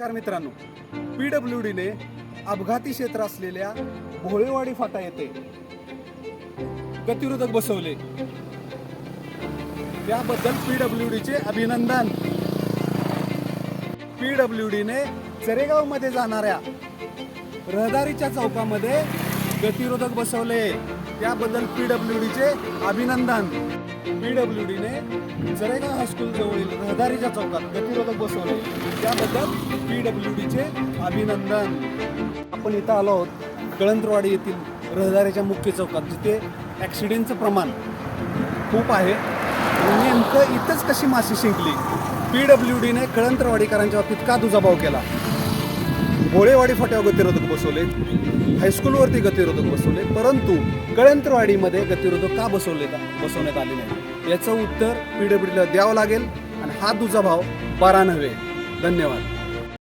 नमस्कार मित्रांनो, PWDने अपघाती क्षेत्र असलेल्या भोळेवाडी फाटा येथे गतिरोधक बसवले, त्याबद्दल PWDचे अभिनंदन. PWDने चरेगाव मध्ये जाणाऱ्या रहदारीच्या चौकामध्ये गतिरोधक बसवले, त्याबद्दल PWDचे अभिनंदन. PWDने चरेगाव हायस्कूल जवळील रहदारीच्या चौकात गतिरोधक बसवले, त्याबद्दल PWDचे अभिनंदन. आपण इथं आलो आहोत कळंत्रवाडी येथील रहदारीच्या मुख्य चौकात, जिथे ॲक्सिडेंटचं प्रमाण खूप आहे. नेमकं इथंच कशी माशी शिंकली? PWDने कळंत्रवाडीकरांच्या बाबतीत का दुजाभाव केला? भोळेवाडी फाट्यावर गतिरोधक बसवले, हायस्कूलवरती गतिरोधक बसवले, परंतु कळंत्रवाडीमध्ये गतिरोधक का बसवण्यात आले नाही? याचं उत्तर PWDला द्यावं लागेल आणि हा दुजाभाव बरा नव्हे. धन्यवाद.